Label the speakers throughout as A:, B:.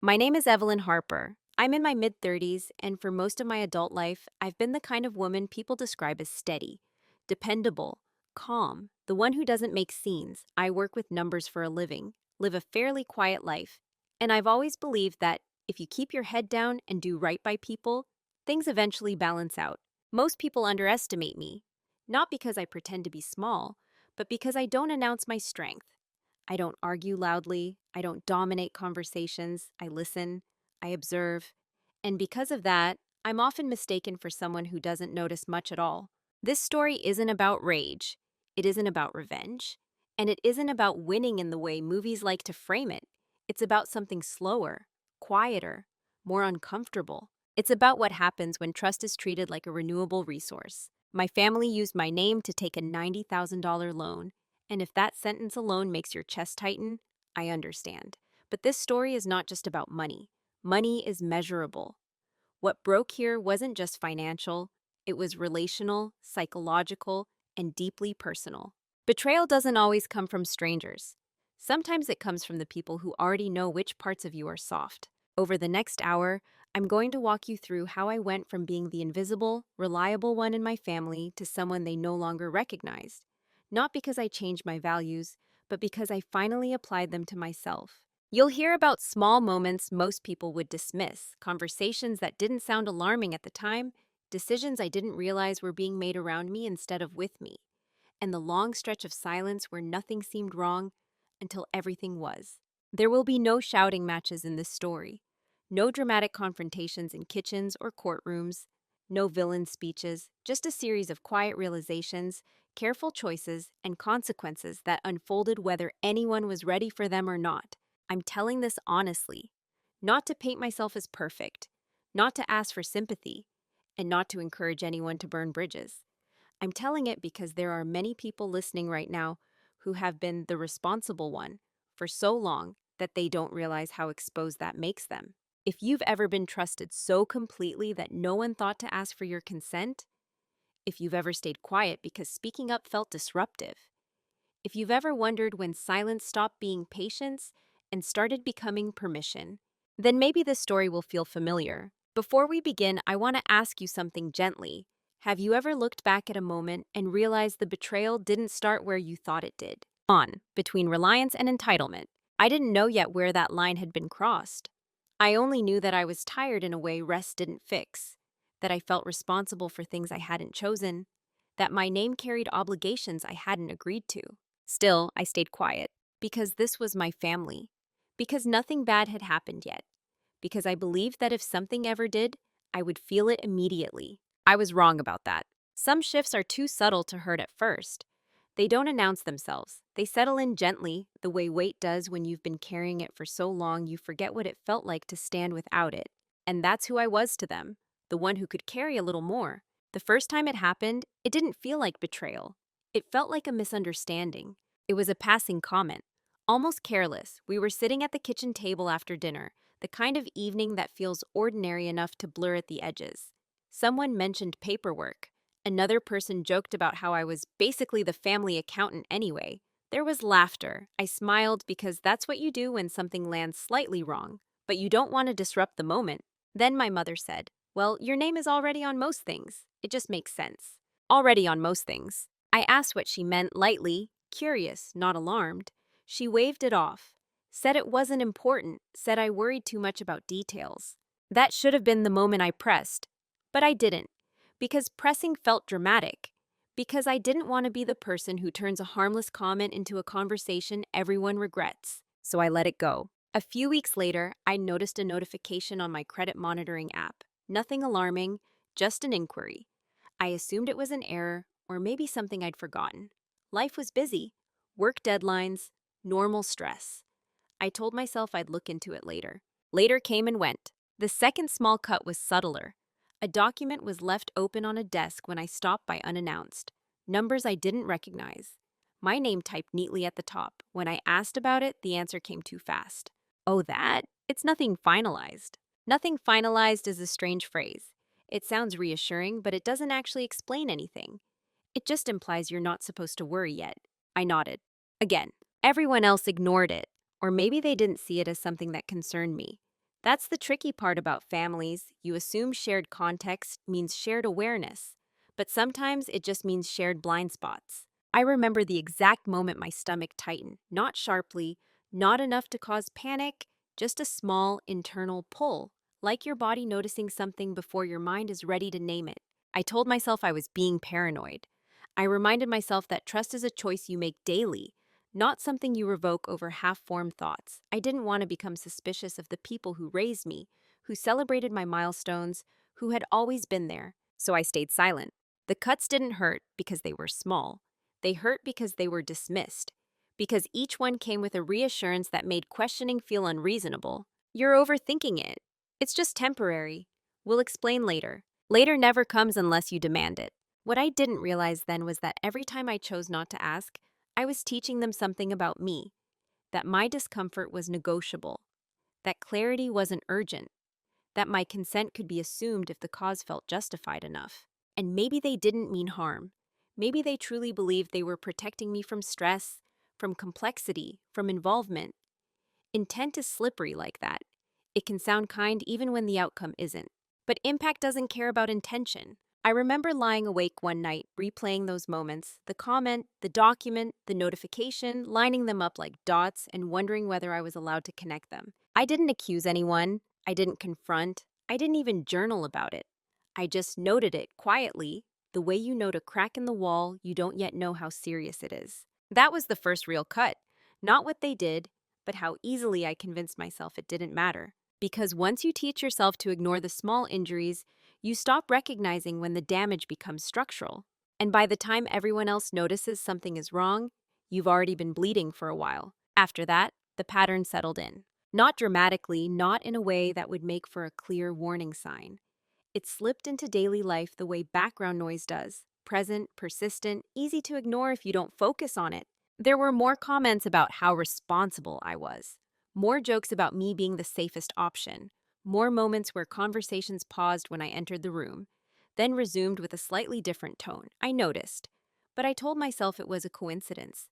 A: My name is Evelyn Harper. I'm in my mid 30s, and for most of my adult life, I've been the kind of woman people describe as steady, dependable, calm, the one who doesn't make scenes. I work with numbers for a living, live a fairly quiet life, and I've always believed that if you keep your head down and do right by people, things eventually balance out. Most people underestimate me, not because I pretend to be small, but because I don't announce my strength. I don't argue loudly. I don't dominate conversations. I listen. I observe. And because of that, I'm often mistaken for someone who doesn't notice much at all. This story isn't about rage. It isn't about revenge. And it isn't about winning in the way movies like to frame it. It's about something slower, quieter, more uncomfortable. It's about what happens when trust is treated like a renewable resource. My family used my name to take a $90,000 loan, and if that sentence alone makes your chest tighten, I understand. But this story is not just about money. Money is measurable. What broke here wasn't just financial, it was relational, psychological, and deeply personal. Betrayal doesn't always come from strangers. Sometimes it comes from the people who already know which parts of you are soft. Over the next hour, I'm going to walk you through how I went from being the invisible, reliable one in my family to someone they no longer recognized. Not because I changed my values, but because I finally applied them to myself. You'll hear about small moments most people would dismiss, conversations that didn't sound alarming at the time, decisions I didn't realize were being made around me instead of with me, and the long stretch of silence where nothing seemed wrong until everything was. There will be no shouting matches in this story, no dramatic confrontations in kitchens or courtrooms, no villain speeches, just a series of quiet realizations, careful choices, and consequences that unfolded whether anyone was ready for them or not. I'm telling this honestly, not to paint myself as perfect, not to ask for sympathy, and not to encourage anyone to burn bridges. I'm telling it because there are many people listening right now who have been the responsible one for so long that they don't realize how exposed that makes them. If you've ever been trusted so completely that no one thought to ask for your consent, if you've ever stayed quiet because speaking up felt disruptive, if you've ever wondered when silence stopped being patience and started becoming permission, then maybe this story will feel familiar. Before we begin, I want to ask you something gently. Have you ever looked back at a moment and realized the betrayal didn't start where you thought it did? Between reliance and entitlement. I didn't know yet where that line had been crossed. I only knew that I was tired in a way rest didn't fix, that I felt responsible for things I hadn't chosen, that my name carried obligations I hadn't agreed to. Still, I stayed quiet, because this was my family, because nothing bad had happened yet, because I believed that if something ever did, I would feel it immediately. I was wrong about that. Some shifts are too subtle to hurt at first. They don't announce themselves. They settle in gently, the way weight does when you've been carrying it for so long you forget what it felt like to stand without it. And that's who I was to them, the one who could carry a little more. The first time it happened, it didn't feel like betrayal. It felt like a misunderstanding. It was a passing comment, almost careless. We were sitting at the kitchen table after dinner, the kind of evening that feels ordinary enough to blur at the edges. Someone mentioned paperwork. Another person joked about how I was basically the family accountant anyway. There was laughter. I smiled because that's what you do when something lands slightly wrong, but you don't want to disrupt the moment. Then my mother said, "Well, your name is already on most things. It just makes sense." Already on most things. I asked what she meant lightly, curious, not alarmed. She waved it off, said it wasn't important, said I worried too much about details. That should have been the moment I pressed, but I didn't, because pressing felt dramatic, because I didn't want to be the person who turns a harmless comment into a conversation everyone regrets. So I let it go. A few weeks later, I noticed a notification on my credit monitoring app. Nothing alarming, just an inquiry. I assumed it was an error or maybe something I'd forgotten. Life was busy. Work deadlines, normal stress. I told myself I'd look into it later. Later came and went. The second small cut was subtler. A document was left open on a desk when I stopped by unannounced. Numbers I didn't recognize. My name typed neatly at the top. When I asked about it, the answer came too fast. Oh, that? It's nothing finalized. Nothing finalized is a strange phrase. It sounds reassuring, but it doesn't actually explain anything. It just implies you're not supposed to worry yet. I nodded. Again, everyone else ignored it. Or maybe they didn't see it as something that concerned me. That's the tricky part about families. You assume shared context means shared awareness, but sometimes it just means shared blind spots. I remember the exact moment my stomach tightened, not sharply, not enough to cause panic, just a small internal pull, like your body noticing something before your mind is ready to name it. I told myself I was being paranoid. I reminded myself that trust is a choice you make daily, not something you revoke over half-formed thoughts. I didn't want to become suspicious of the people who raised me, who celebrated my milestones, who had always been there. So I stayed silent. The cuts didn't hurt because they were small. They hurt because they were dismissed, because each one came with a reassurance that made questioning feel unreasonable. You're overthinking it. It's just temporary. We'll explain later. Later never comes unless you demand it. What I didn't realize then was that every time I chose not to ask, I was teaching them something about me, that my discomfort was negotiable, that clarity wasn't urgent, that my consent could be assumed if the cause felt justified enough. And maybe they didn't mean harm. Maybe they truly believed they were protecting me from stress, from complexity, from involvement. Intent is slippery like that. It can sound kind even when the outcome isn't. But impact doesn't care about intention. I remember lying awake one night, replaying those moments, the comment, the document, the notification, lining them up like dots and wondering whether I was allowed to connect them. I didn't accuse anyone. I didn't confront. I didn't even journal about it. I just noted it quietly, the way you note a crack in the wall you don't yet know how serious it is. That was the first real cut. Not what they did, but how easily I convinced myself it didn't matter. Because once you teach yourself to ignore the small injuries, you stop recognizing when the damage becomes structural. And by the time everyone else notices something is wrong, you've already been bleeding for a while. After that, the pattern settled in. Not dramatically, not in a way that would make for a clear warning sign. It slipped into daily life the way background noise does, present, persistent, easy to ignore if you don't focus on it. There were more comments about how responsible I was, more jokes about me being the safest option, more moments where conversations paused when I entered the room, then resumed with a slightly different tone. I noticed, but I told myself it was a coincidence.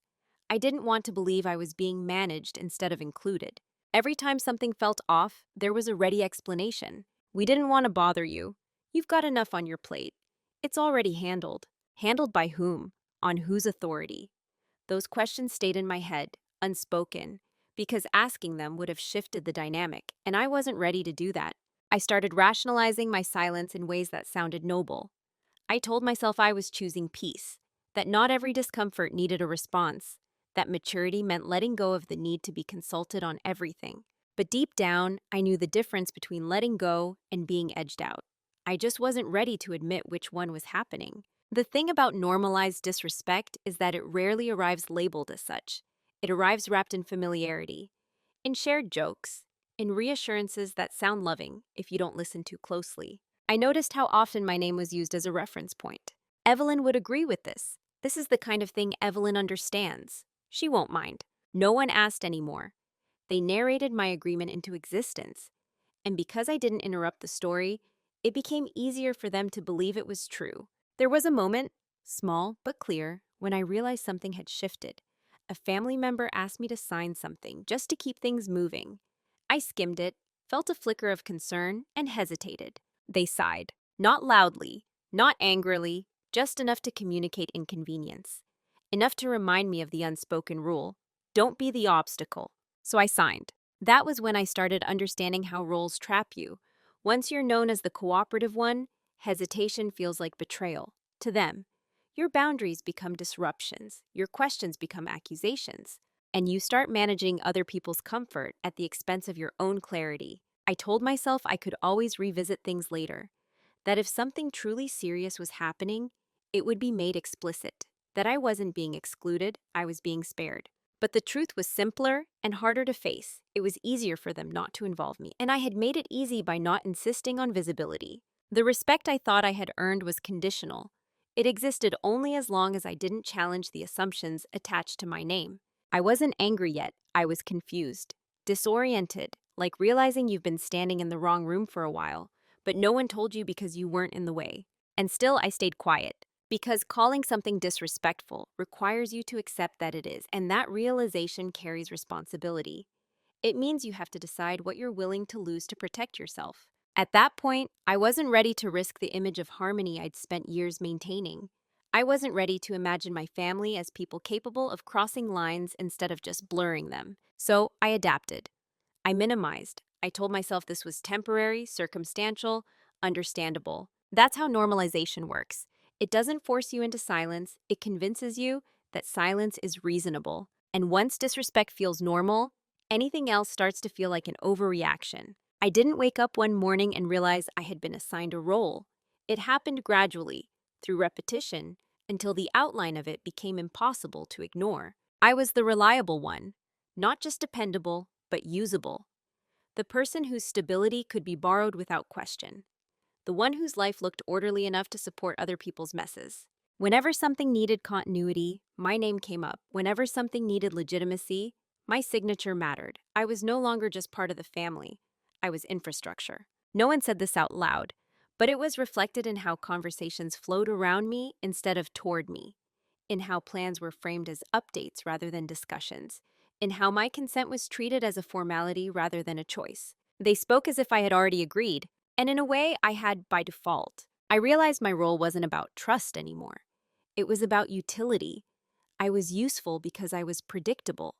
A: I didn't want to believe I was being managed instead of included. Every time something felt off, there was a ready explanation. We didn't want to bother you. You've got enough on your plate. It's already handled. Handled by whom? On whose authority? Those questions stayed in my head, unspoken, because asking them would have shifted the dynamic, and I wasn't ready to do that. I started rationalizing my silence in ways that sounded noble. I told myself I was choosing peace, that not every discomfort needed a response, that maturity meant letting go of the need to be consulted on everything. But deep down, I knew the difference between letting go and being edged out. I just wasn't ready to admit which one was happening. The thing about normalized disrespect is that it rarely arrives labeled as such. It arrives wrapped in familiarity, in shared jokes, in reassurances that sound loving if you don't listen too closely. I noticed how often my name was used as a reference point. Evelyn would agree with this. This is the kind of thing Evelyn understands. She won't mind. No one asked anymore. They narrated my agreement into existence. And because I didn't interrupt the story, it became easier for them to believe it was true. There was a moment, small but clear, when I realized something had shifted. A family member asked me to sign something just to keep things moving. I skimmed it, felt a flicker of concern, and hesitated. They sighed. Not loudly, not angrily, just enough to communicate inconvenience. Enough to remind me of the unspoken rule. Don't be the obstacle. So I signed. That was when I started understanding how roles trap you. Once you're known as the cooperative one, hesitation feels like betrayal. To them, your boundaries become disruptions, your questions become accusations, and you start managing other people's comfort at the expense of your own clarity. I told myself I could always revisit things later, that if something truly serious was happening, it would be made explicit, that I wasn't being excluded, I was being spared. But the truth was simpler and harder to face. It was easier for them not to involve me, and I had made it easy by not insisting on visibility. The respect I thought I had earned was conditional. It existed only as long as I didn't challenge the assumptions attached to my name. I wasn't angry yet. I was confused, disoriented, like realizing you've been standing in the wrong room for a while, but no one told you because you weren't in the way. And still, I stayed quiet. Because calling something disrespectful requires you to accept that it is, and that realization carries responsibility. It means you have to decide what you're willing to lose to protect yourself. At that point, I wasn't ready to risk the image of harmony I'd spent years maintaining. I wasn't ready to imagine my family as people capable of crossing lines instead of just blurring them. So I adapted. I minimized. I told myself this was temporary, circumstantial, understandable. That's how normalization works. It doesn't force you into silence, it convinces you that silence is reasonable. And once disrespect feels normal, anything else starts to feel like an overreaction. I didn't wake up one morning and realize I had been assigned a role. It happened gradually, through repetition, until the outline of it became impossible to ignore. I was the reliable one, not just dependable, but usable. The person whose stability could be borrowed without question. The one whose life looked orderly enough to support other people's messes. Whenever something needed continuity, my name came up. Whenever something needed legitimacy, my signature mattered. I was no longer just part of the family. I was infrastructure. No one said this out loud, but it was reflected in how conversations flowed around me instead of toward me, in how plans were framed as updates rather than discussions, in how my consent was treated as a formality rather than a choice. They spoke as if I had already agreed, and in a way I had by default. I realized my role wasn't about trust anymore. It was about utility. I was useful because I was predictable,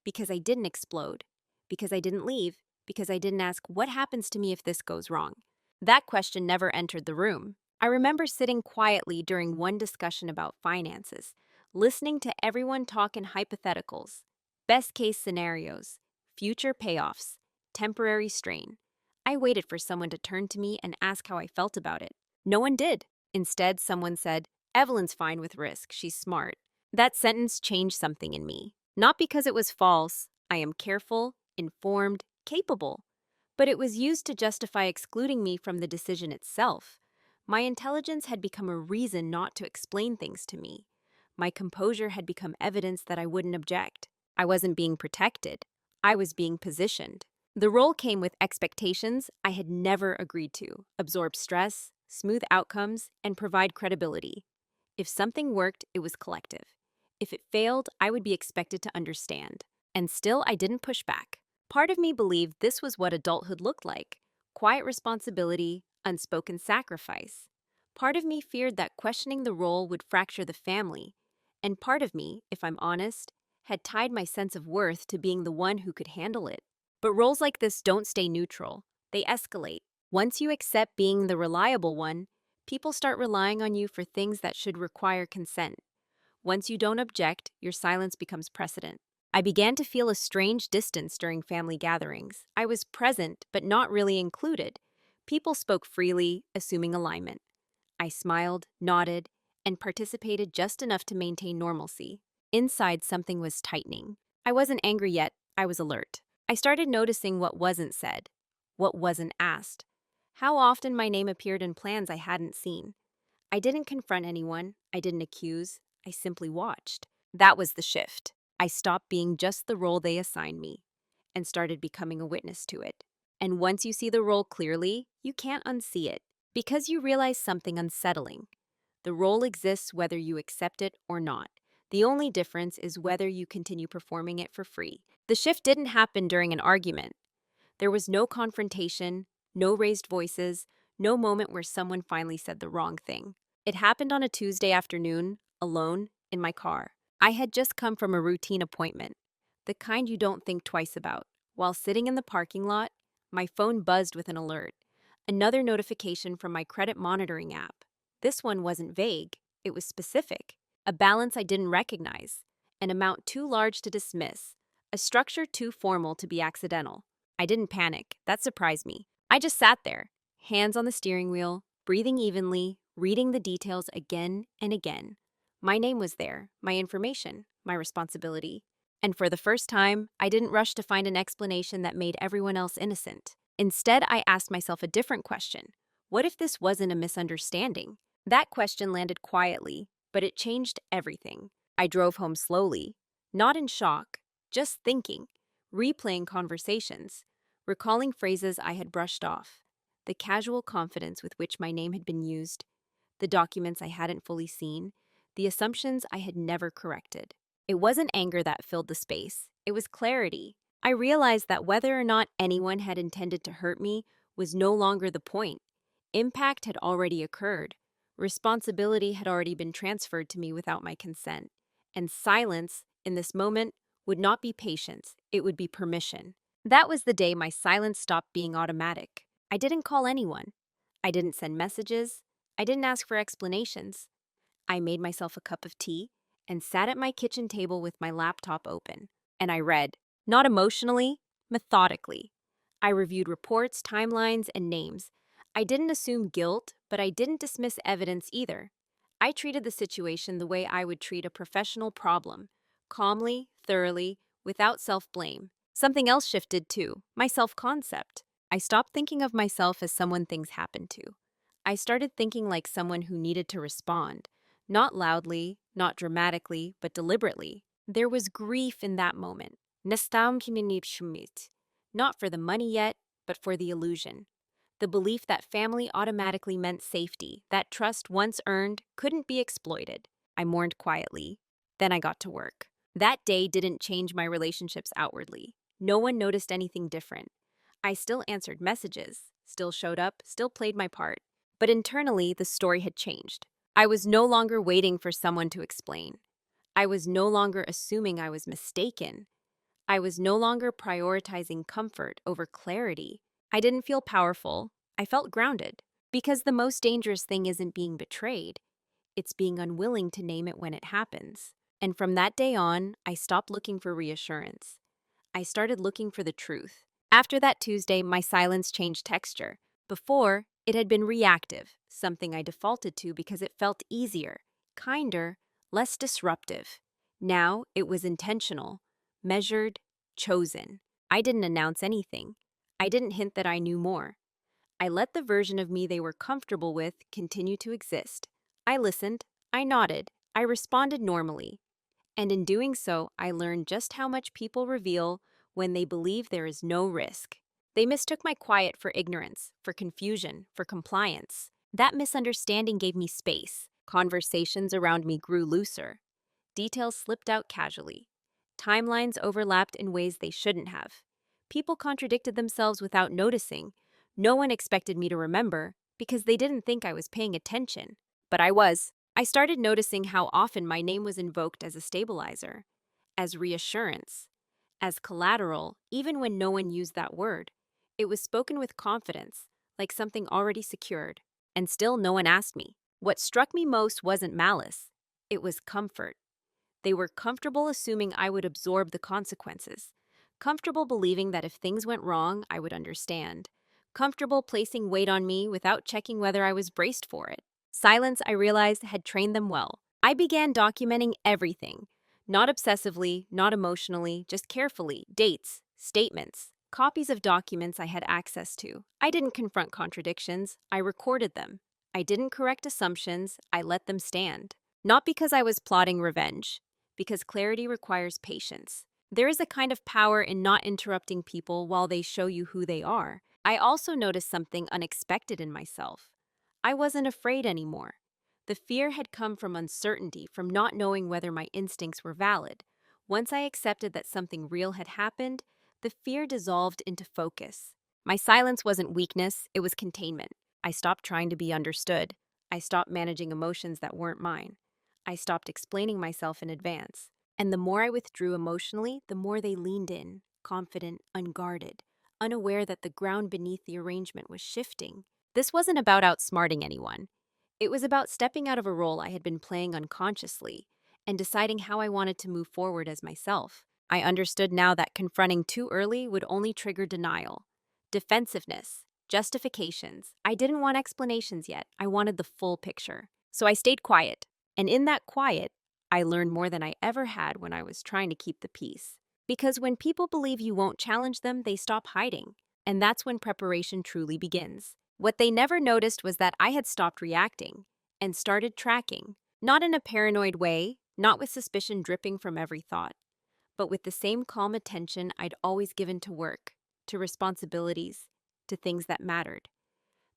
A: because I didn't explode, because I didn't leave, because I didn't ask, what happens to me if this goes wrong? That question never entered the room. I remember sitting quietly during one discussion about finances, listening to everyone talk in hypotheticals, best case scenarios, future payoffs, temporary strain. I waited for someone to turn to me and ask how I felt about it. No one did. Instead, someone said, Evelyn's fine with risk, she's smart. That sentence changed something in me. Not because it was false, I am careful, informed, capable, but it was used to justify excluding me from the decision itself. My intelligence had become a reason not to explain things to me. My composure had become evidence that I wouldn't object. I wasn't being protected. I was being positioned. The role came with expectations I had never agreed to: absorb stress, smooth outcomes, and provide credibility. If something worked, it was collective. If it failed, I would be expected to understand. And still, I didn't push back. Part of me believed this was what adulthood looked like: quiet responsibility, unspoken sacrifice. Part of me feared that questioning the role would fracture the family. And part of me, if I'm honest, had tied my sense of worth to being the one who could handle it. But roles like this don't stay neutral, they escalate. Once you accept being the reliable one, people start relying on you for things that should require consent. Once you don't object, your silence becomes precedent. I began to feel a strange distance during family gatherings. I was present, but not really included. People spoke freely, assuming alignment. I smiled, nodded, and participated just enough to maintain normalcy. Inside, something was tightening. I wasn't angry yet, I was alert. I started noticing what wasn't said, what wasn't asked, how often my name appeared in plans I hadn't seen. I didn't confront anyone, I didn't accuse, I simply watched. That was the shift. I stopped being just the role they assigned me and started becoming a witness to it. And once you see the role clearly, you can't unsee it, because you realize something unsettling. The role exists whether you accept it or not. The only difference is whether you continue performing it for free. The shift didn't happen during an argument. There was no confrontation, no raised voices, no moment where someone finally said the wrong thing. It happened on a Tuesday afternoon, alone, in my car. I had just come from a routine appointment, the kind you don't think twice about. While sitting in the parking lot, my phone buzzed with an alert. Another notification from my credit monitoring app. This one wasn't vague, it was specific. A balance I didn't recognize, an amount too large to dismiss, a structure too formal to be accidental. I didn't panic. That surprised me. I just sat there, hands on the steering wheel, breathing evenly, reading the details again and again. My name was there, my information, my responsibility. And for the first time, I didn't rush to find an explanation that made everyone else innocent. Instead, I asked myself a different question. What if this wasn't a misunderstanding? That question landed quietly, but it changed everything. I drove home slowly, not in shock, just thinking, replaying conversations, recalling phrases I had brushed off, the casual confidence with which my name had been used, the documents I hadn't fully seen, the assumptions I had never corrected. It wasn't anger that filled the space, it was clarity. I realized that whether or not anyone had intended to hurt me was no longer the point. Impact had already occurred. Responsibility had already been transferred to me without my consent. And silence, in this moment, would not be patience, it would be permission. That was the day my silence stopped being automatic. I didn't call anyone. I didn't send messages. I didn't ask for explanations. I made myself a cup of tea and sat at my kitchen table with my laptop open. And I read, not emotionally, methodically. I reviewed reports, timelines, and names. I didn't assume guilt, but I didn't dismiss evidence either. I treated the situation the way I would treat a professional problem, calmly, thoroughly, without self-blame. Something else shifted too, my self-concept. I stopped thinking of myself as someone things happen to. I started thinking like someone who needed to respond. Not loudly, not dramatically, but deliberately. There was grief in that moment. Not for the money yet, but for the illusion. The belief that family automatically meant safety, that trust once earned couldn't be exploited. I mourned quietly. Then I got to work. That day didn't change my relationships outwardly. No one noticed anything different. I still answered messages, still showed up, still played my part. But internally, the story had changed. I was no longer waiting for someone to explain. I was no longer assuming I was mistaken. I was no longer prioritizing comfort over clarity. I didn't feel powerful. I felt grounded. Because the most dangerous thing isn't being betrayed, it's being unwilling to name it when it happens. And from that day on, I stopped looking for reassurance. I started looking for the truth. After that Tuesday, my silence changed texture. Before, it had been reactive, something I defaulted to because it felt easier, kinder, less disruptive. Now, it was intentional, measured, chosen. I didn't announce anything. I didn't hint that I knew more. I let the version of me they were comfortable with continue to exist. I listened, I nodded, I responded normally. And in doing so, I learned just how much people reveal when they believe there is no risk. They mistook my quiet for ignorance, for confusion, for compliance. That misunderstanding gave me space. Conversations around me grew looser. Details slipped out casually. Timelines overlapped in ways they shouldn't have. People contradicted themselves without noticing. No one expected me to remember because they didn't think I was paying attention. But I was. I started noticing how often my name was invoked as a stabilizer, as reassurance, as collateral, even when no one used that word. It was spoken with confidence, like something already secured, and still no one asked me. What struck me most wasn't malice, it was comfort. They were comfortable assuming I would absorb the consequences, comfortable believing that if things went wrong, I would understand, comfortable placing weight on me without checking whether I was braced for it. Silence, I realized, had trained them well. I began documenting everything. Not obsessively, not emotionally, just carefully. Dates, statements, copies of documents I had access to. I didn't confront contradictions, I recorded them. I didn't correct assumptions, I let them stand. Not because I was plotting revenge, because clarity requires patience. There is a kind of power in not interrupting people while they show you who they are. I also noticed something unexpected in myself. I wasn't afraid anymore. The fear had come from uncertainty, from not knowing whether my instincts were valid. Once I accepted that something real had happened, the fear dissolved into focus. My silence wasn't weakness, it was containment. I stopped trying to be understood. I stopped managing emotions that weren't mine. I stopped explaining myself in advance. And the more I withdrew emotionally, the more they leaned in, confident, unguarded, unaware that the ground beneath the arrangement was shifting. This wasn't about outsmarting anyone. It was about stepping out of a role I had been playing unconsciously and deciding how I wanted to move forward as myself. I understood now that confronting too early would only trigger denial, defensiveness, justifications. I didn't want explanations yet. I wanted the full picture. So I stayed quiet. And in that quiet, I learned more than I ever had when I was trying to keep the peace. Because when people believe you won't challenge them, they stop hiding. And that's when preparation truly begins. What they never noticed was that I had stopped reacting and started tracking, not in a paranoid way, not with suspicion dripping from every thought, but with the same calm attention I'd always given to work, to responsibilities, to things that mattered.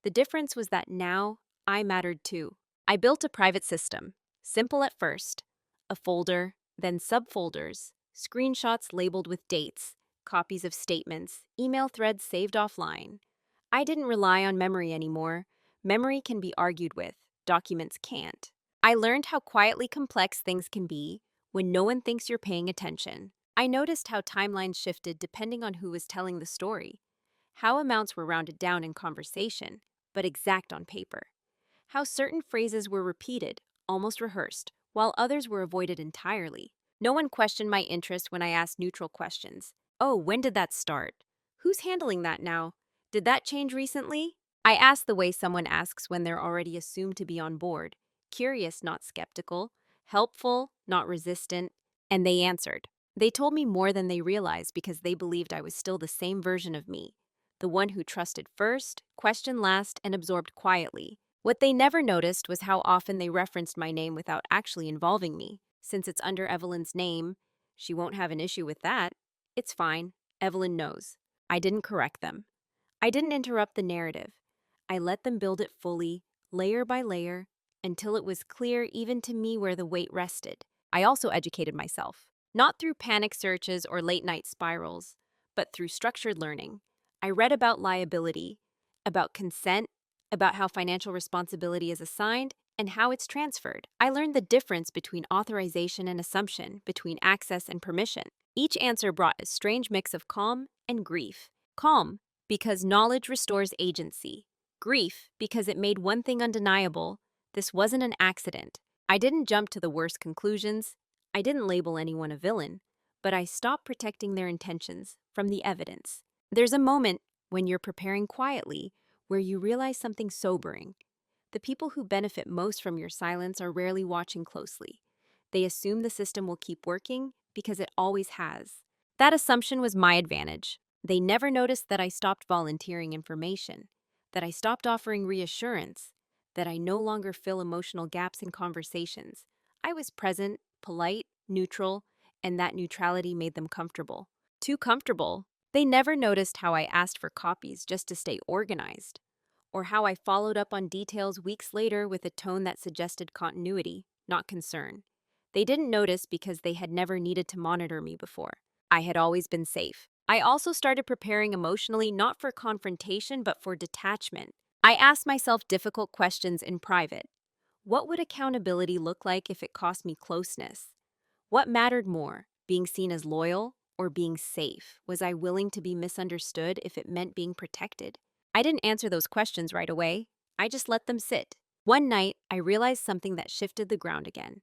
A: The difference was that now I mattered too. I built a private system, simple at first, a folder, then subfolders, screenshots labeled with dates, copies of statements, email threads saved offline. I didn't rely on memory anymore. Memory can be argued with, documents can't. I learned how quietly complex things can be when no one thinks you're paying attention. I noticed how timelines shifted depending on who was telling the story, how amounts were rounded down in conversation, but exact on paper, how certain phrases were repeated, almost rehearsed, while others were avoided entirely. No one questioned my interest when I asked neutral questions. Oh, when did that start? Who's handling that now? Did that change recently? I asked the way someone asks when they're already assumed to be on board. Curious, not skeptical. Helpful, not resistant. And they answered. They told me more than they realized because they believed I was still the same version of me. The one who trusted first, questioned last, and absorbed quietly. What they never noticed was how often they referenced my name without actually involving me. Since it's under Evelyn's name, she won't have an issue with that. It's fine. Evelyn knows. I didn't correct them. I didn't interrupt the narrative. I let them build it fully, layer by layer, until it was clear even to me where the weight rested. I also educated myself, not through panic searches or late-night spirals, but through structured learning. I read about liability, about consent, about how financial responsibility is assigned, and how it's transferred. I learned the difference between authorization and assumption, between access and permission. Each answer brought a strange mix of calm and grief. Calm, because knowledge restores agency. Grief, because it made one thing undeniable: this wasn't an accident. I didn't jump to the worst conclusions. I didn't label anyone a villain. But I stopped protecting their intentions from the evidence. There's a moment when you're preparing quietly where you realize something sobering. The people who benefit most from your silence are rarely watching closely. They assume the system will keep working because it always has. That assumption was my advantage. They never noticed that I stopped volunteering information, that I stopped offering reassurance, that I no longer fill emotional gaps in conversations. I was present, polite, neutral, and that neutrality made them comfortable. Too comfortable. They never noticed how I asked for copies just to stay organized, or how I followed up on details weeks later with a tone that suggested continuity, not concern. They didn't notice because they had never needed to monitor me before. I had always been safe. I also started preparing emotionally not for confrontation but for detachment. I asked myself difficult questions in private. What would accountability look like if it cost me closeness? What mattered more, being seen as loyal or being safe? Was I willing to be misunderstood if it meant being protected? I didn't answer those questions right away. I just let them sit. One night, I realized something that shifted the ground again.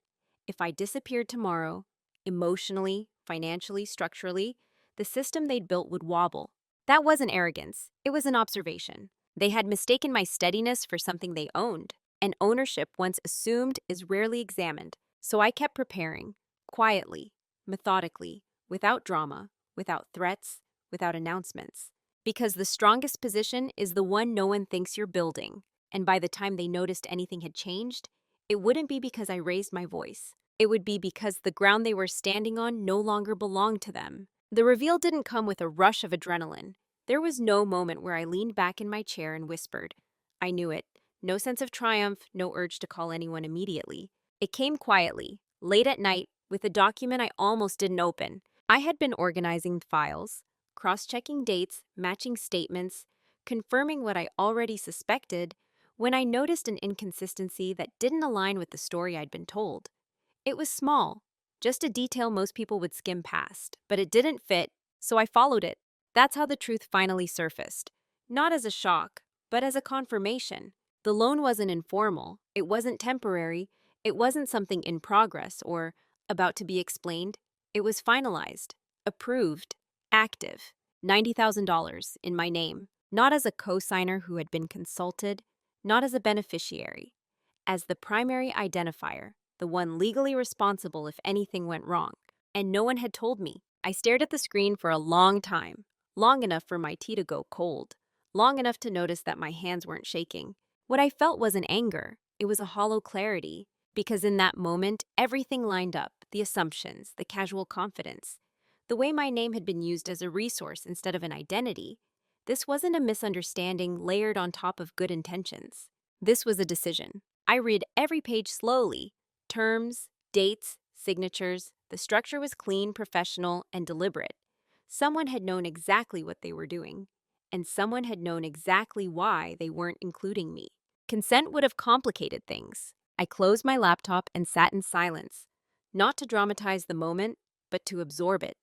A: If I disappeared tomorrow, emotionally, financially, structurally, the system they'd built would wobble. That wasn't arrogance. It was an observation. They had mistaken my steadiness for something they owned. And ownership, once assumed, is rarely examined. So I kept preparing, quietly, methodically, without drama, without threats, without announcements. Because the strongest position is the one no one thinks you're building. And by the time they noticed anything had changed, it wouldn't be because I raised my voice. It would be because the ground they were standing on no longer belonged to them. The reveal didn't come with a rush of adrenaline. There was no moment where I leaned back in my chair and whispered. I knew it. No sense of triumph, no urge to call anyone immediately. It came quietly, late at night, with a document I almost didn't open. I had been organizing files, cross-checking dates, matching statements, confirming what I already suspected, when I noticed an inconsistency that didn't align with the story I'd been told. It was small, just a detail most people would skim past, but it didn't fit, so I followed it. That's how the truth finally surfaced. Not as a shock, but as a confirmation. The loan wasn't informal, it wasn't temporary, it wasn't something in progress or about to be explained. It was finalized, approved, active. $90,000 in my name, not as a co-signer who had been consulted, not as a beneficiary, as the primary identifier, the one legally responsible if anything went wrong. And no one had told me. I stared at the screen for a long time, long enough for my tea to go cold, long enough to notice that my hands weren't shaking. What I felt wasn't anger, it was a hollow clarity, because in that moment, everything lined up, the assumptions, the casual confidence, the way my name had been used as a resource instead of an identity. This wasn't a misunderstanding layered on top of good intentions. This was a decision. I read every page slowly. Terms, dates, signatures. The structure was clean, professional, and deliberate. Someone had known exactly what they were doing, and someone had known exactly why they weren't including me. Consent would have complicated things. I closed my laptop and sat in silence, not to dramatize the moment, but to absorb it,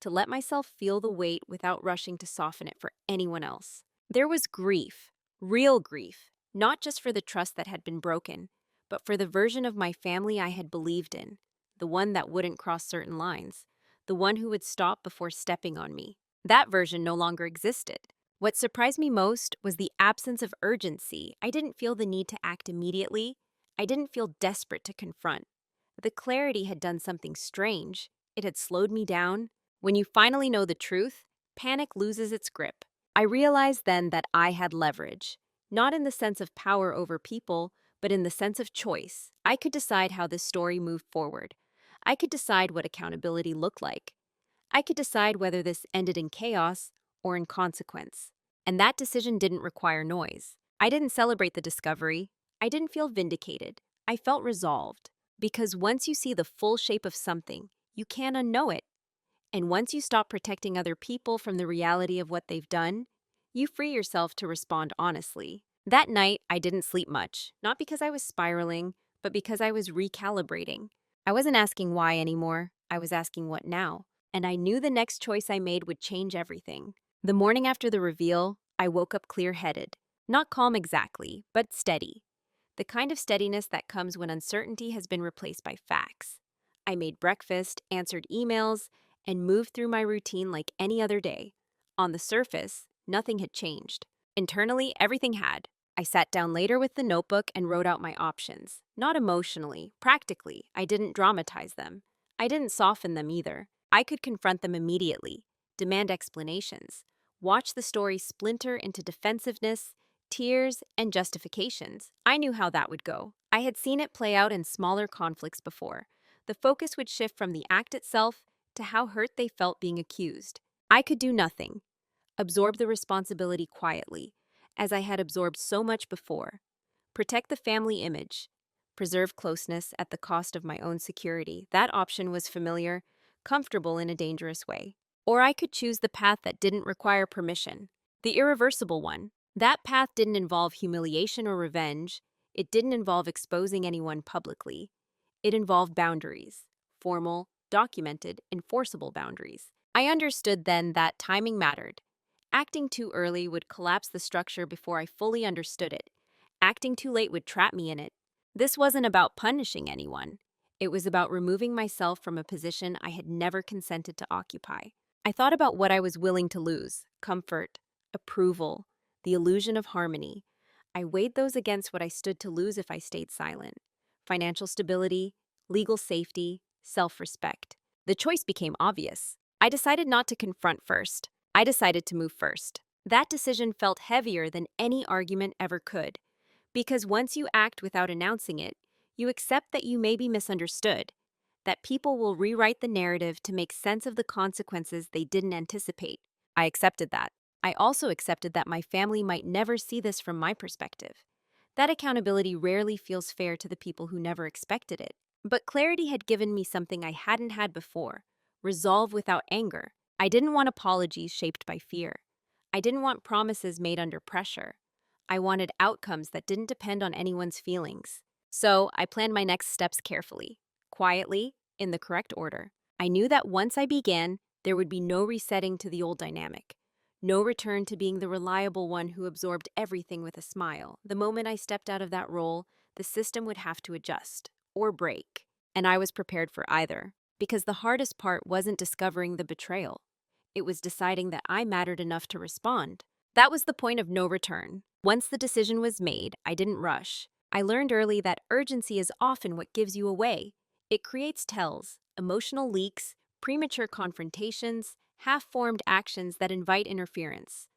A: to let myself feel the weight without rushing to soften it for anyone else. There was grief, real grief, not just for the trust that had been broken, but for the version of my family I had believed in, the one that wouldn't cross certain lines, the one who would stop before stepping on me. That version no longer existed. What surprised me most was the absence of urgency. I didn't feel the need to act immediately. I didn't feel desperate to confront. The clarity had done something strange. It had slowed me down. When you finally know the truth, panic loses its grip. I realized then that I had leverage, not in the sense of power over people, but in the sense of choice. I could decide how this story moved forward. I could decide what accountability looked like. I could decide whether this ended in chaos or in consequence. And that decision didn't require noise. I didn't celebrate the discovery. I didn't feel vindicated. I felt resolved. Because once you see the full shape of something, you can't unknow it. And once you stop protecting other people from the reality of what they've done, you free yourself to respond honestly. That night, I didn't sleep much, not because I was spiraling, but because I was recalibrating. I wasn't asking why anymore. I was asking what now. And I knew the next choice I made would change everything. The morning after the reveal, I woke up clear-headed. Not calm exactly, but steady. The kind of steadiness that comes when uncertainty has been replaced by facts. I made breakfast, answered emails, and moved through my routine like any other day. On the surface, nothing had changed. Internally, everything had. I sat down later with the notebook and wrote out my options. Not emotionally, practically. I didn't dramatize them. I didn't soften them either. I could confront them immediately, demand explanations, watch the story splinter into defensiveness, tears, and justifications. I knew how that would go. I had seen it play out in smaller conflicts before. The focus would shift from the act itself to how hurt they felt being accused. I could do nothing, absorb the responsibility quietly, as I had absorbed so much before. Protect the family image, preserve closeness at the cost of my own security. That option was familiar, comfortable in a dangerous way. Or I could choose the path that didn't require permission, the irreversible one. That path didn't involve humiliation or revenge. It didn't involve exposing anyone publicly. It involved boundaries, formal, documented, enforceable boundaries. I understood then that timing mattered. Acting too early would collapse the structure before I fully understood it. Acting too late would trap me in it. This wasn't about punishing anyone. It was about removing myself from a position I had never consented to occupy. I thought about what I was willing to lose: comfort, approval, the illusion of harmony. I weighed those against what I stood to lose if I stayed silent: financial stability, legal safety, self-respect. The choice became obvious. I decided not to confront first. I decided to move first. That decision felt heavier than any argument ever could. Because once you act without announcing it, you accept that you may be misunderstood, that people will rewrite the narrative to make sense of the consequences they didn't anticipate. I accepted that. I also accepted that my family might never see this from my perspective. That accountability rarely feels fair to the people who never expected it. But clarity had given me something I hadn't had before: resolve without anger. I didn't want apologies shaped by fear. I didn't want promises made under pressure. I wanted outcomes that didn't depend on anyone's feelings. So I planned my next steps carefully, quietly, in the correct order. I knew that once I began, there would be no resetting to the old dynamic. No return to being the reliable one who absorbed everything with a smile. The moment I stepped out of that role, the system would have to adjust or break. And I was prepared for either. Because the hardest part wasn't discovering the betrayal. It was deciding that I mattered enough to respond. That was the point of no return. Once the decision was made, I didn't rush. I learned early that urgency is often what gives you away. It creates tells, emotional leaks, premature confrontations, half-formed actions that invite interference.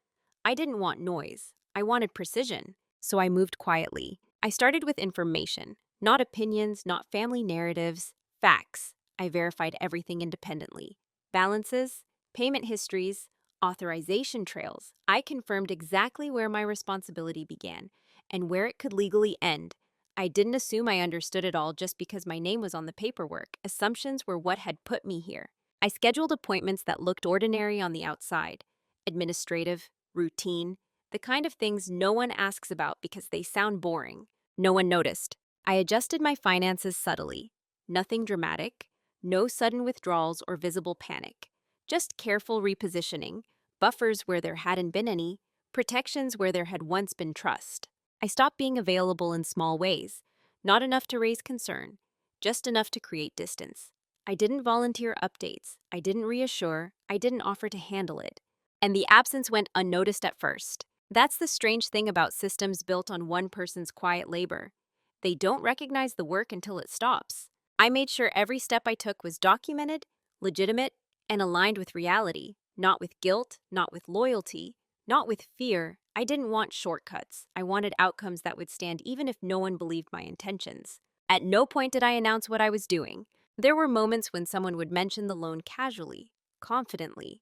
A: I didn't want noise. I wanted precision. So I moved quietly. I started with information, not opinions, not family narratives, facts. I verified everything independently: balances, payment histories, authorization trails. I confirmed exactly where my responsibility began and where it could legally end. I didn't assume I understood it all just because my name was on the paperwork. Assumptions were what had put me here. I scheduled appointments that looked ordinary on the outside, administrative, routine, the kind of things no one asks about because they sound boring. No one noticed. I adjusted my finances subtly. Nothing dramatic, no sudden withdrawals or visible panic. Just careful repositioning, buffers where there hadn't been any, protections where there had once been trust. I stopped being available in small ways, not enough to raise concern, just enough to create distance. I didn't volunteer updates, I didn't reassure, I didn't offer to handle it. And the absence went unnoticed at first. That's the strange thing about systems built on one person's quiet labor. They don't recognize the work until it stops. I made sure every step I took was documented, legitimate, and aligned with reality, not with guilt, not with loyalty, not with fear. I didn't want shortcuts. I wanted outcomes that would stand even if no one believed my intentions. At no point did I announce what I was doing. There were moments when someone would mention the loan casually, confidently,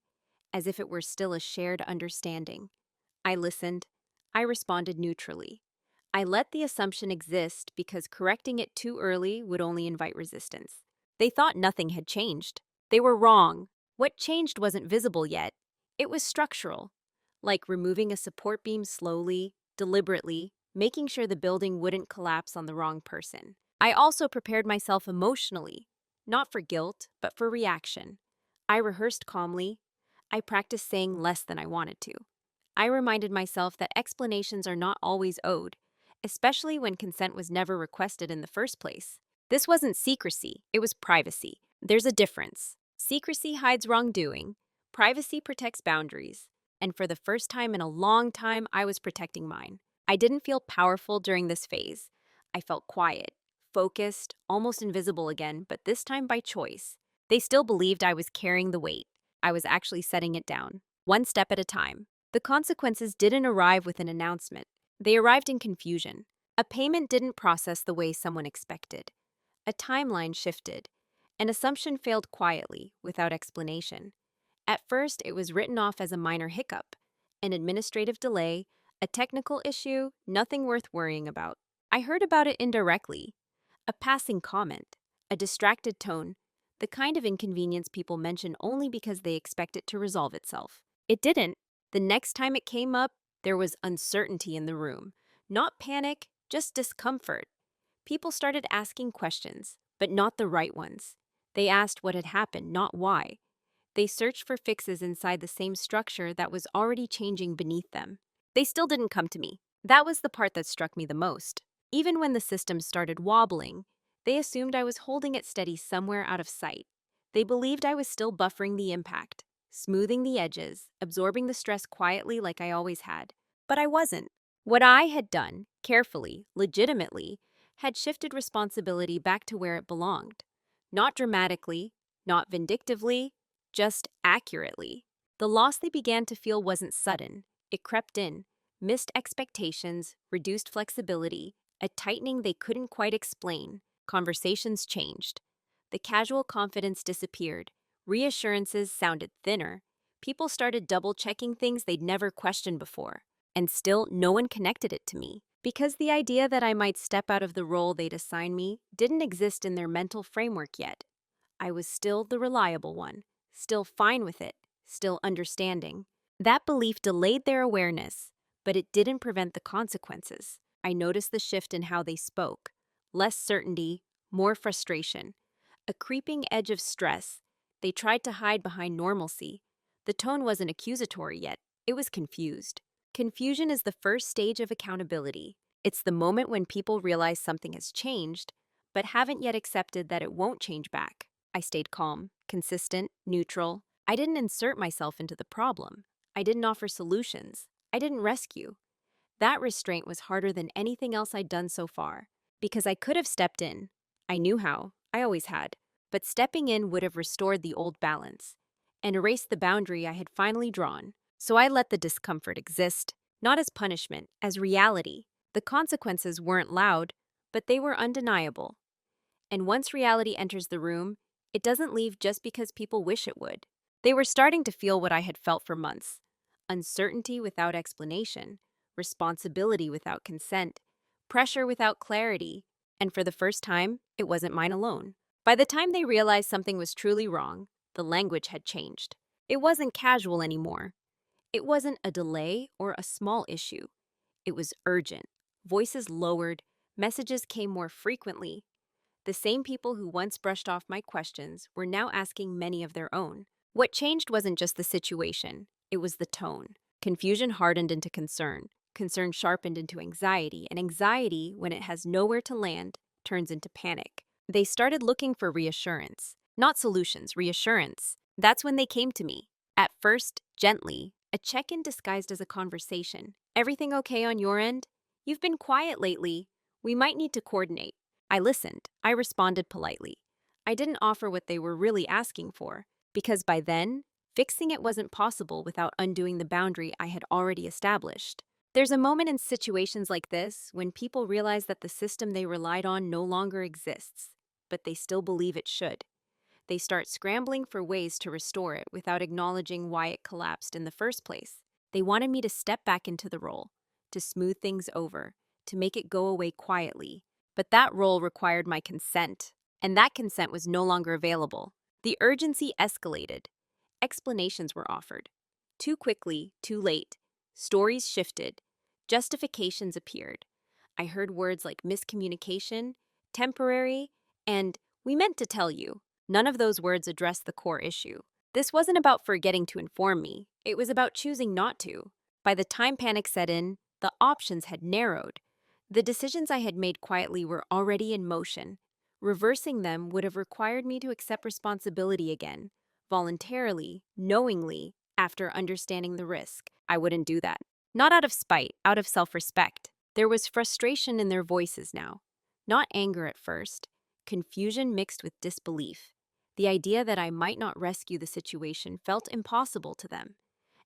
A: as if it were still a shared understanding. I listened. I responded neutrally. I let the assumption exist because correcting it too early would only invite resistance. They thought nothing had changed. They were wrong. What changed wasn't visible yet. It was structural, like removing a support beam slowly, deliberately, making sure the building wouldn't collapse on the wrong person. I also prepared myself emotionally, not for guilt, but for reaction. I rehearsed calmly. I practiced saying less than I wanted to. I reminded myself that explanations are not always owed, especially when consent was never requested in the first place. This wasn't secrecy, it was privacy. There's a difference. Secrecy hides wrongdoing, privacy protects boundaries, and for the first time in a long time, I was protecting mine. I didn't feel powerful during this phase. I felt quiet, focused, almost invisible again, but this time by choice. They still believed I was carrying the weight. I was actually setting it down, one step at a time. The consequences didn't arrive with an announcement. They arrived in confusion. A payment didn't process the way someone expected. A timeline shifted. An assumption failed quietly, without explanation. At first, it was written off as a minor hiccup, an administrative delay, a technical issue, nothing worth worrying about. I heard about it indirectly. A passing comment, a distracted tone, the kind of inconvenience people mention only because they expect it to resolve itself. It didn't. The next time it came up, there was uncertainty in the room. Not panic, just discomfort. People started asking questions, but not the right ones. They asked what had happened, not why. They searched for fixes inside the same structure that was already changing beneath them. They still didn't come to me. That was the part that struck me the most. Even when the system started wobbling, they assumed I was holding it steady somewhere out of sight. They believed I was still buffering the impact, smoothing the edges, absorbing the stress quietly like I always had. But I wasn't. What I had done, carefully, legitimately, had shifted responsibility back to where it belonged. Not dramatically, not vindictively, just accurately. The loss they began to feel wasn't sudden. It crept in. Missed expectations, reduced flexibility, a tightening they couldn't quite explain. Conversations changed. The casual confidence disappeared. Reassurances sounded thinner. People started double-checking things they'd never questioned before. And still, no one connected it to me. Because the idea that I might step out of the role they'd assigned me didn't exist in their mental framework yet. I was still the reliable one, still fine with it, still understanding. That belief delayed their awareness, but it didn't prevent the consequences. I noticed the shift in how they spoke. Less certainty, more frustration. A creeping edge of stress. They tried to hide behind normalcy. The tone wasn't accusatory yet. It was confused. Confusion is the first stage of accountability. It's the moment when people realize something has changed, but haven't yet accepted that it won't change back. I stayed calm, consistent, neutral. I didn't insert myself into the problem. I didn't offer solutions. I didn't rescue. That restraint was harder than anything else I'd done so far, because I could have stepped in. I knew how. I always had. But stepping in would have restored the old balance and erased the boundary I had finally drawn. So I let the discomfort exist, not as punishment, as reality. The consequences weren't loud, but they were undeniable. And once reality enters the room, it doesn't leave just because people wish it would. They were starting to feel what I had felt for months: uncertainty without explanation, responsibility without consent, pressure without clarity. And for the first time, it wasn't mine alone. By the time they realized something was truly wrong, The language had changed. It wasn't casual anymore. It wasn't a delay or a small issue. It was urgent. Voices lowered, messages came more frequently. The same people who once brushed off my questions were now asking many of their own. What changed wasn't just the situation, it was the tone. Confusion hardened into concern. Concern sharpened into anxiety, and anxiety, when it has nowhere to land, turns into panic. They started looking for reassurance. Not solutions, reassurance. That's when they came to me. At first, gently, a check-in disguised as a conversation. Everything okay on your end? You've been quiet lately. We might need to coordinate. I listened. I responded politely. I didn't offer what they were really asking for, because by then, fixing it wasn't possible without undoing the boundary I had already established. There's a moment in situations like this when people realize that the system they relied on no longer exists, but they still believe it should. They start scrambling for ways to restore it without acknowledging why it collapsed in the first place. They wanted me to step back into the role, to smooth things over, to make it go away quietly. But that role required my consent, and that consent was no longer available. The urgency escalated. Explanations were offered. Too quickly, too late. Stories shifted. Justifications appeared. I heard words like miscommunication, temporary, and we meant to tell you. None of those words addressed the core issue. This wasn't about forgetting to inform me. It was about choosing not to. By the time panic set in, the options had narrowed. The decisions I had made quietly were already in motion. Reversing them would have required me to accept responsibility again, voluntarily, knowingly, after understanding the risk. I wouldn't do that. Not out of spite, out of self-respect. There was frustration in their voices now. Not anger at first, confusion mixed with disbelief. The idea that I might not rescue the situation felt impossible to them,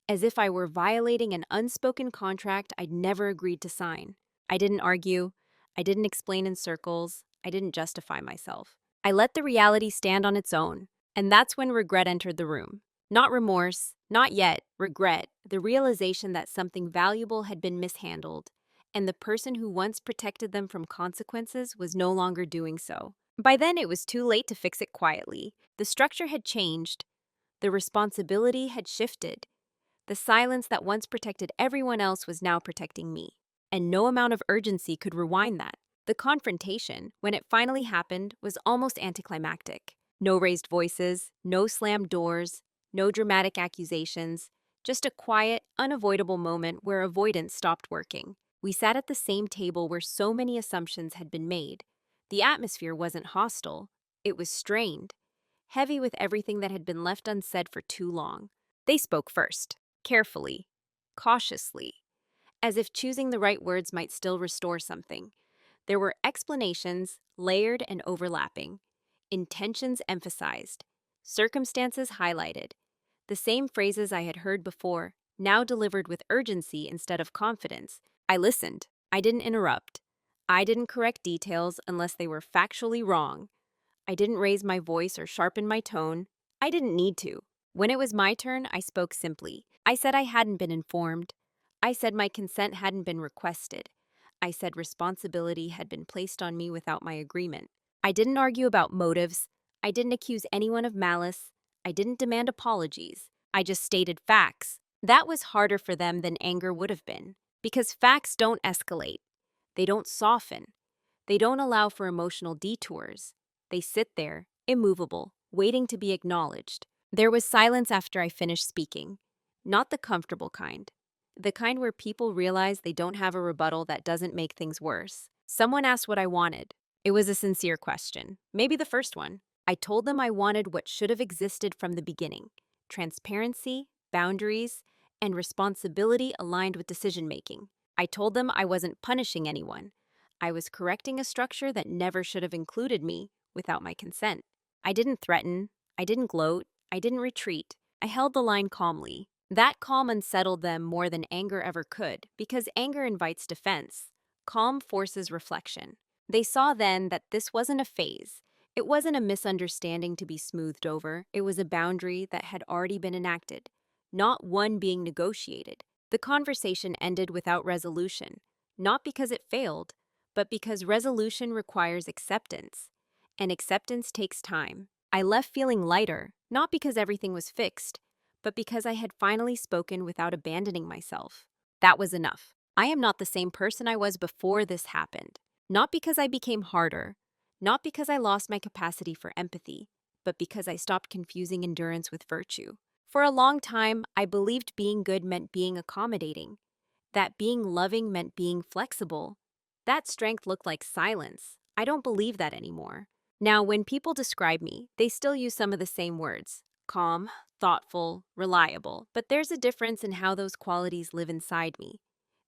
A: as if I were violating an unspoken contract I'd never agreed to sign. I didn't argue. I didn't explain in circles. I didn't justify myself. I let the reality stand on its own, and that's when regret entered the room. Not remorse, not yet, regret, the realization that something valuable had been mishandled, and the person who once protected them from consequences was no longer doing so. By then, it was too late to fix it quietly. The structure had changed. The responsibility had shifted. The silence that once protected everyone else was now protecting me, and no amount of urgency could rewind that. The confrontation, when it finally happened, was almost anticlimactic. No raised voices, no slammed doors, no dramatic accusations, just a quiet, unavoidable moment where avoidance stopped working. We sat at the same table where so many assumptions had been made. The atmosphere wasn't hostile. It was strained, heavy with everything that had been left unsaid for too long. They spoke first, carefully, cautiously, as if choosing the right words might still restore something. There were explanations, layered and overlapping, intentions emphasized, circumstances highlighted. The same phrases I had heard before, now delivered with urgency instead of confidence. I listened. I didn't interrupt. I didn't correct details unless they were factually wrong. I didn't raise my voice or sharpen my tone. I didn't need to. When it was my turn, I spoke simply. I said I hadn't been informed. I said my consent hadn't been requested. I said responsibility had been placed on me without my agreement. I didn't argue about motives. I didn't accuse anyone of malice. I didn't demand apologies. I just stated facts. That was harder for them than anger would have been, because facts don't escalate. They don't soften. They don't allow for emotional detours. They sit there, immovable, waiting to be acknowledged. There was silence after I finished speaking. Not the comfortable kind. The kind where people realize they don't have a rebuttal that doesn't make things worse. Someone asked what I wanted. It was a sincere question, maybe the first one. I told them I wanted what should have existed from the beginning: transparency, boundaries, and responsibility aligned with decision-making. I told them I wasn't punishing anyone. I was correcting a structure that never should have included me without my consent. I didn't threaten. I didn't gloat. I didn't retreat. I held the line calmly. That calm unsettled them more than anger ever could, because anger invites defense. Calm forces reflection. They saw then that this wasn't a phase. It wasn't a misunderstanding to be smoothed over. It was a boundary that had already been enacted, not one being negotiated. The conversation ended without resolution, not because it failed, but because resolution requires acceptance, and acceptance takes time. I left feeling lighter, Not because everything was fixed, but because I had finally spoken without abandoning myself. That was enough. I am not the same person I was before this happened. Not because I became harder, not because I lost my capacity for empathy, but because I stopped confusing endurance with virtue. For a long time, I believed being good meant being accommodating, that being loving meant being flexible. That strength looked like silence. I don't believe that anymore. Now, when people describe me, they still use some of the same words: calm, thoughtful, reliable. But there's a difference in how those qualities live inside me.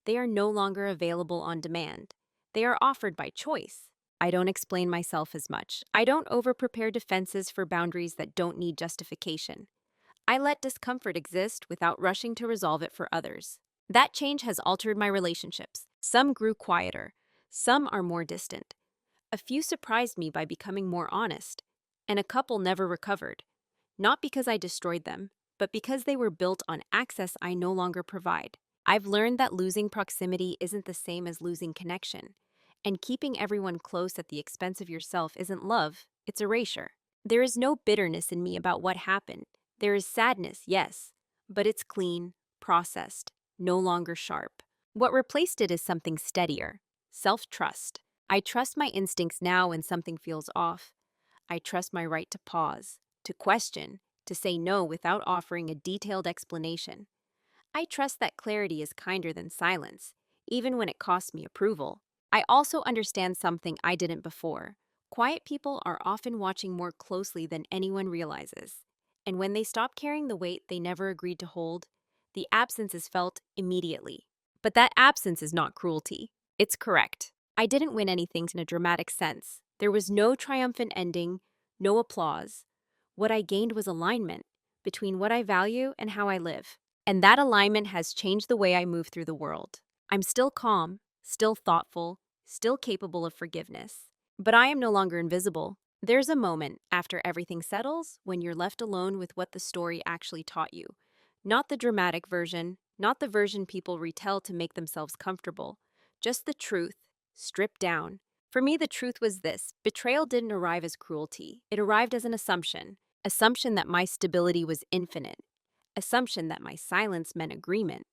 A: They are no longer available on demand. They are offered by choice. I don't explain myself as much. I don't over-prepare defenses for boundaries that don't need justification. I let discomfort exist without rushing to resolve it for others. That change has altered my relationships. Some grew quieter, some are more distant. A few surprised me by becoming more honest, and a couple never recovered. Not because I destroyed them, but because they were built on access I no longer provide. I've learned that losing proximity isn't the same as losing connection, and keeping everyone close at the expense of yourself isn't love, it's erasure. There is no bitterness in me about what happened. There is sadness, yes, but it's clean, processed, no longer sharp. What replaced it is something steadier: self-trust. I trust my instincts now when something feels off. I trust my right to pause, to question, to say no without offering a detailed explanation. I trust that clarity is kinder than silence, even when it costs me approval. I also understand something I didn't before. Quiet people are often watching more closely than anyone realizes. And when they stop carrying the weight they never agreed to hold, the absence is felt immediately. But that absence is not cruelty. It's correct. I didn't win anything in a dramatic sense. There was no triumphant ending, no applause. What I gained was alignment between what I value and how I live. And that alignment has changed the way I move through the world. I'm still calm, still thoughtful, still capable of forgiveness. But I am no longer invisible. There's a moment after everything settles when you're left alone with what the story actually taught you. Not the dramatic version, not the version people retell to make themselves comfortable. Just the truth, stripped down. For me, the truth was this: betrayal didn't arrive as cruelty. It arrived as an assumption that my stability was infinite, assumption that my silence meant agreement,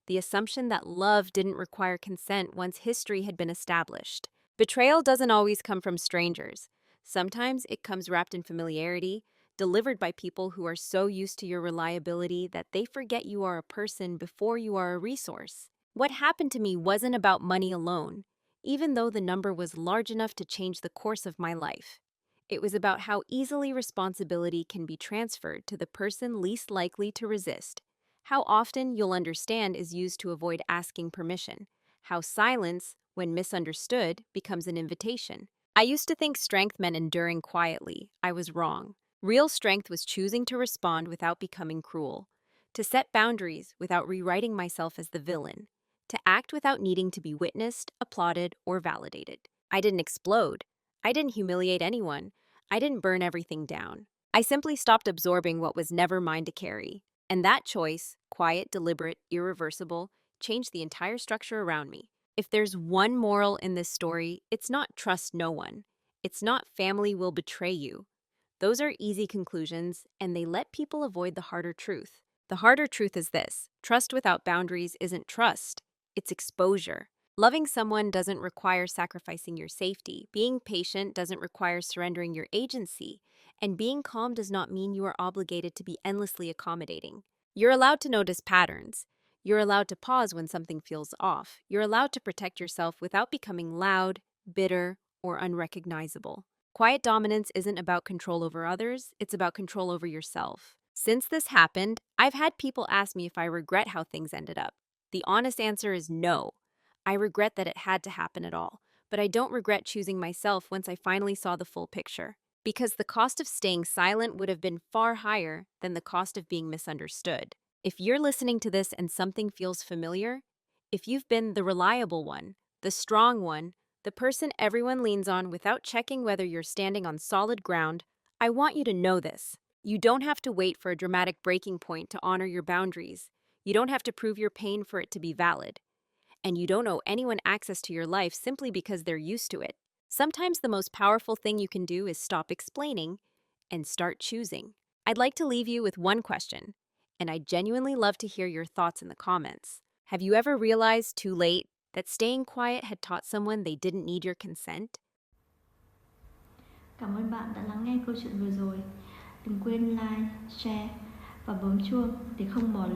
A: the assumption that love didn't require consent once history had been established. Betrayal doesn't always come from strangers. Sometimes it comes wrapped in familiarity, delivered by people who are so used to your reliability that they forget you are a person before you are a resource. What happened to me wasn't about money alone, even though the number was large enough to change the course of my life. It was about how easily responsibility can be transferred to the person least likely to resist. How often "you'll understand" is used to avoid asking permission. How silence, when misunderstood, becomes an invitation. I used to think strength meant enduring quietly. I was wrong. Real strength was choosing to respond without becoming cruel, to set boundaries without rewriting myself as the villain, to act without needing to be witnessed, applauded, or validated. I didn't explode. I didn't humiliate anyone. I didn't burn everything down. I simply stopped absorbing what was never mine to carry. And that choice, quiet, deliberate, irreversible, changed the entire structure around me. If there's one moral in this story, it's not trust no one. It's not family will betray you. Those are easy conclusions, and they let people avoid the harder truth. The harder truth is this: trust without boundaries isn't trust, it's exposure. Loving someone doesn't require sacrificing your safety. Being patient doesn't require surrendering your agency. And being calm does not mean you are obligated to be endlessly accommodating. You're allowed to notice patterns. You're allowed to pause when something feels off. You're allowed to protect yourself without becoming loud, bitter, or unrecognizable. Quiet dominance isn't about control over others, it's about control over yourself. Since this happened, I've had people ask me if I regret how things ended up. The honest answer is no. I regret that it had to happen at all, but I don't regret choosing myself once I finally saw the full picture. Because the cost of staying silent would have been far higher than the cost of being misunderstood. If you're listening to this and something feels familiar, if you've been the reliable one, the strong one, the person everyone leans on without checking whether you're standing on solid ground, I want you to know this. You don't have to wait for a dramatic breaking point to honor your boundaries. You don't have to prove your pain for it to be valid. And you don't owe anyone access to your life simply because they're used to it. Sometimes the most powerful thing you can do is stop explaining and start choosing. I'd like to leave you with one question, and I'd genuinely love to hear your thoughts in the comments. Have you ever realized too late that staying quiet had taught someone they didn't need your consent?
B: Cảm ơn bạn đã lắng nghe câu chuyện vừa rồi. Đừng quên like, share và bấm chuông để không bỏ lỡ